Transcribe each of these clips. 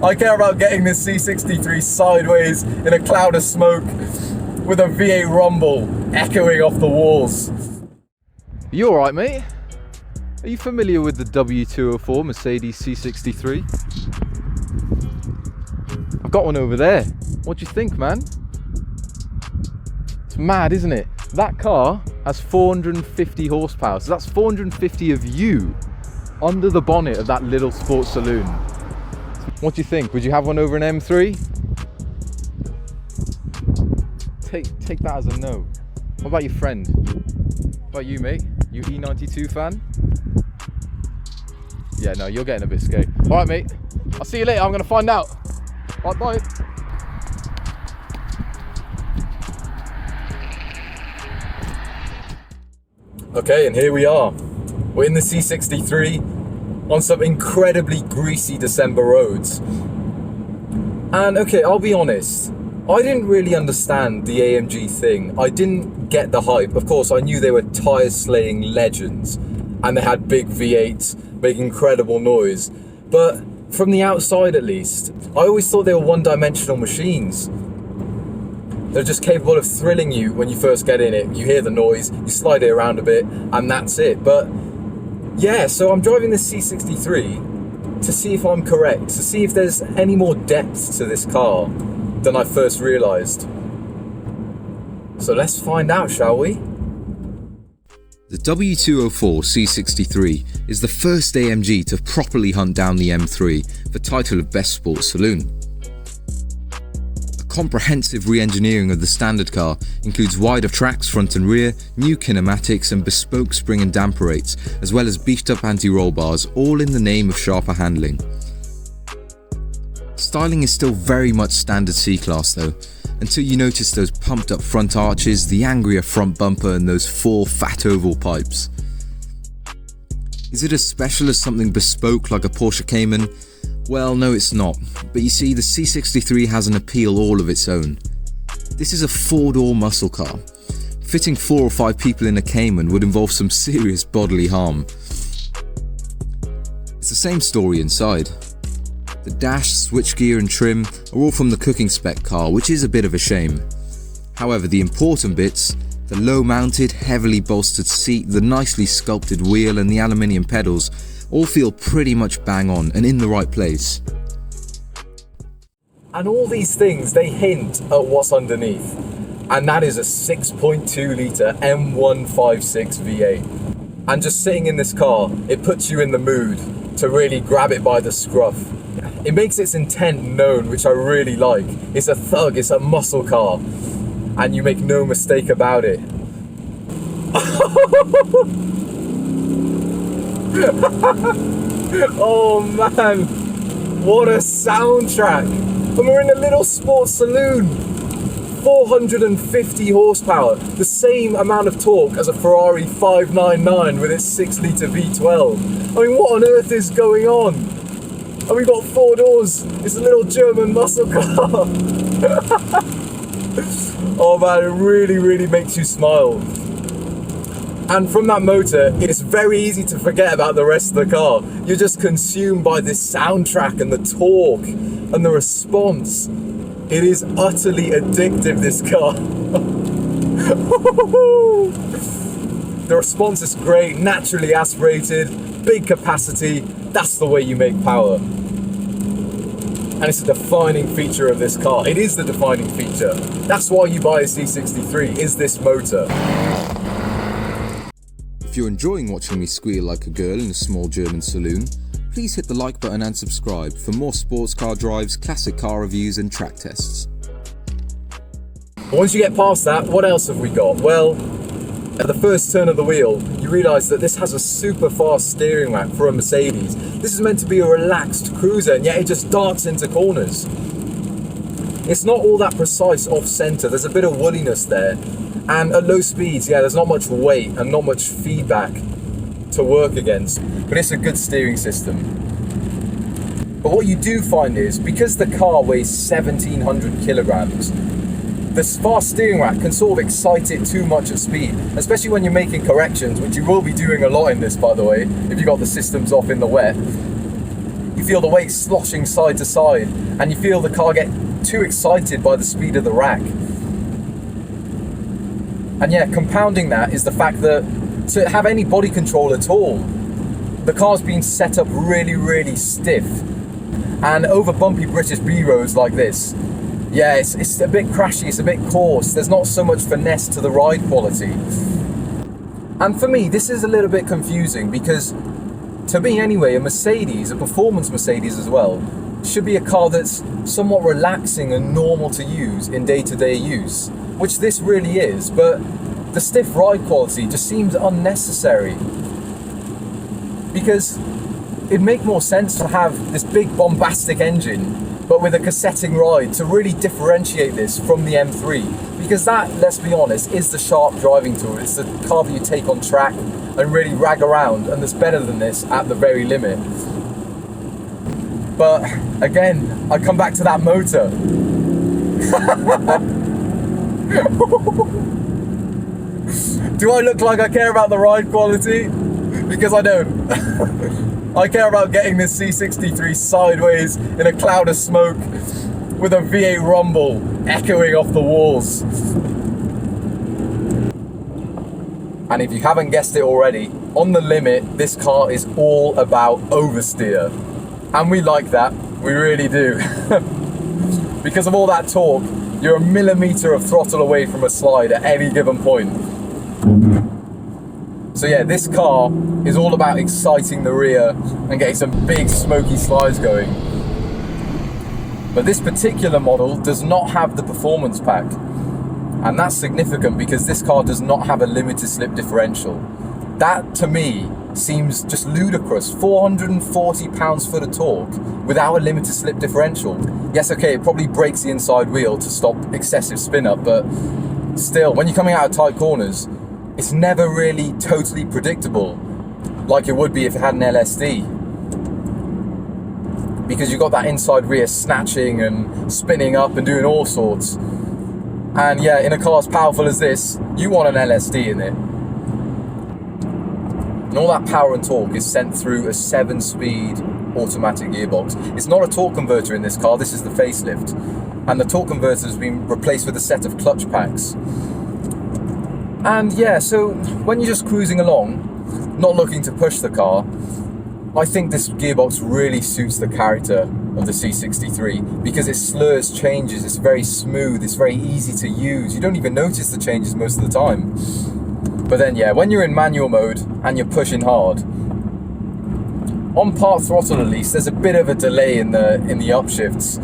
I care about getting this C63 sideways in a cloud of smoke with a V8 rumble echoing off the walls. You alright, mate? Are you familiar with the W204 Mercedes C63? I've got one over there. What do you think, man? It's mad, isn't it? That car has 450 horsepower, so that's 450 of you under the bonnet of that little sports saloon. What do you think? Would you have one over an M3? Take that as a no. What about your friend? What about you, mate? You E92 fan? Yeah, no, you're getting a bit scared. All right, mate. I'll see you later. I'm going to find out. All right, bye. Okay, and here we are. We're in the C63 on some incredibly greasy December roads. And okay, I'll be honest, I didn't really understand the AMG thing. I didn't get the hype. Of course, I knew they were tire-slaying legends and they had big V8s making incredible noise. But from the outside at least, I always thought they were one-dimensional machines. They're just capable of thrilling you when you first get in it. You hear the noise, you slide it around a bit, and that's it. But yeah, so I'm driving this C63 to see if I'm correct, to see if there's any more depth to this car than I first realised. So let's find out, shall we? The W204 C63 is the first AMG to properly hunt down the M3 for title of Best Sports Saloon. A comprehensive re-engineering of the standard car includes wider tracks front and rear, new kinematics and bespoke spring and damper rates, as well as beefed up anti-roll bars, all in the name of sharper handling. Styling is still very much standard C-Class though, until you notice those pumped up front arches, the angrier front bumper and those 4 fat oval pipes. Is it as special as something bespoke like a Porsche Cayman? Well, no it's not, but you see the C63 has an appeal all of its own. This is a 4-door muscle car. Fitting 4 or 5 people in a Cayman would involve some serious bodily harm. It's the same story inside. The dash, switchgear and trim are all from the cooking spec car, which is a bit of a shame. However, the important bits, the low mounted, heavily bolstered seat, the nicely sculpted wheel and the aluminium pedals all feel pretty much bang on and in the right place. And all these things, they hint at what's underneath. And that is a 6.2 litre M156 V8. And just sitting in this car, it puts you in the mood to really grab it by the scruff. It makes its intent known, which I really like. It's a thug, it's a muscle car, and you make no mistake about it. Oh man, what a soundtrack! And we're in a little sports saloon. 450 horsepower, the same amount of torque as a Ferrari 599 with its 6 litre V12. I mean, what on earth is going on? And we've got 4 doors. It's a little German muscle car. Oh man, it really makes you smile. And from that motor, it's very easy to forget about the rest of the car. You're just consumed by this soundtrack and the torque and the response. It is utterly addictive, this car. The response is great, naturally aspirated, big capacity. That's the way you make power. And it's a defining feature of this car. It is the defining feature. That's why you buy a C63, is this motor. If you're enjoying watching me squeal like a girl in a small German saloon, please hit the like button and subscribe for more sports car drives, classic car reviews and track tests. Once you get past that, what else have we got? Well, at the first turn of the wheel, you realise that this has a super fast steering rack for a Mercedes. This is meant to be a relaxed cruiser, and yet it just darts into corners. It's not all that precise off-centre, there's a bit of woolliness there. And at low speeds, yeah, there's not much weight and not much feedback to work against. But it's a good steering system. But what you do find is, because the car weighs 1,700 kilograms, this fast steering rack can sort of excite it too much at speed, especially when you're making corrections, which you will be doing a lot in this, by the way, if you got the systems off in the wet. You feel the weight sloshing side to side, and you feel the car get too excited by the speed of the rack. And yeah, compounding that is the fact that to have any body control at all, the car's been set up really, really stiff. And over bumpy British B roads like this, yeah, it's a bit crashy, it's a bit coarse, there's not so much finesse to the ride quality. And for me, this is a little bit confusing because, to me anyway, a Mercedes, a performance Mercedes as well, should be a car that's somewhat relaxing and normal to use in day-to-day use, which this really is, but the stiff ride quality just seems unnecessary. Because it'd make more sense to have this big bombastic engine, but with a cassetting ride to really differentiate this from the M3. Because that, let's be honest, is the sharp driving tool. It's the car that you take on track and really rag around, and that's better than this at the very limit. But again, I come back to that motor. Do I look like I care about the ride quality? Because I don't. I care about getting this C63 sideways in a cloud of smoke with a V8 rumble echoing off the walls. And if you haven't guessed it already, on the limit, this car is all about oversteer. And we like that, we really do. Because of all that torque, you're a millimetre of throttle away from a slide at any given point. So yeah, this car is all about exciting the rear and getting some big smoky slides going. But this particular model does not have the performance pack. And that's significant because this car does not have a limited slip differential. That, to me, seems just ludicrous. 440 pounds-foot of torque without a limited slip differential. Yes, okay, it probably breaks the inside wheel to stop excessive spin up, but still, when you're coming out of tight corners, it's never really totally predictable like it would be if it had an LSD. Because you've got that inside rear snatching and spinning up and doing all sorts. And yeah, in a car as powerful as this, you want an LSD in it. And all that power and torque is sent through a 7-speed automatic gearbox. It's not a torque converter in this car, this is the facelift. And the torque converter has been replaced with a set of clutch packs. And yeah, so when you're just cruising along, not looking to push the car, I think this gearbox really suits the character of the C63 because it slurs changes, it's very smooth, it's very easy to use. You don't even notice the changes most of the time. But then yeah, when you're in manual mode and you're pushing hard, on part throttle at least, there's a bit of a delay in the upshifts.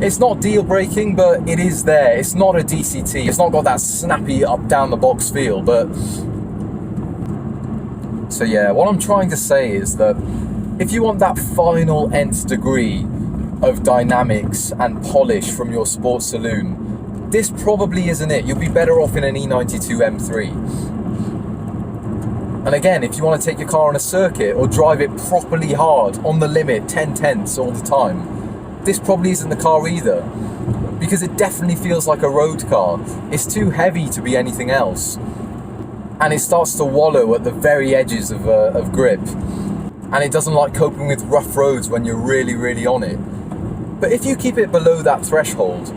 It's not deal breaking, but it is there. It's not a DCT. It's not got that snappy up down the box feel, but so yeah, what I'm trying to say is that if you want that final nth degree of dynamics and polish from your sports saloon, this probably isn't it. You'll be better off in an E92 M3. And again, if you want to take your car on a circuit or drive it properly hard on the limit, 10 tenths all the time, this probably isn't the car either, because it definitely feels like a road car. It's too heavy to be anything else, and it starts to wallow at the very edges of grip, and it doesn't like coping with rough roads when you're really, really on it. But if you keep it below that threshold,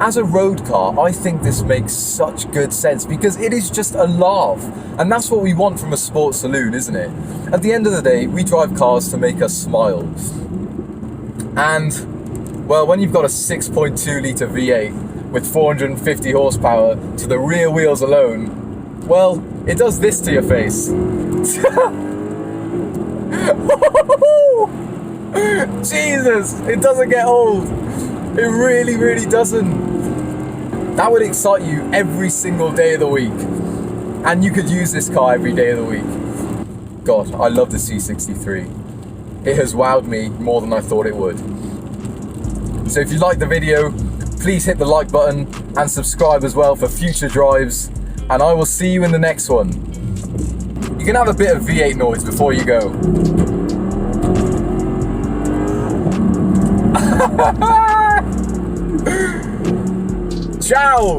as a road car, I think this makes such good sense because it is just a laugh, and that's what we want from a sports saloon, isn't it? At the end of the day, we drive cars to make us smile. And well, when you've got a 6.2 litre V8 with 450 horsepower to the rear wheels alone, well, it does this to your face. Jesus, it doesn't get old. It really, really doesn't. That would excite you every single day of the week. And you could use this car every day of the week. God, I love the C63. It has wowed me more than I thought it would. So if you like the video, please hit the like button and subscribe as well for future drives, and I will see you in the next one. You can have a bit of V8 noise before you go. Ciao!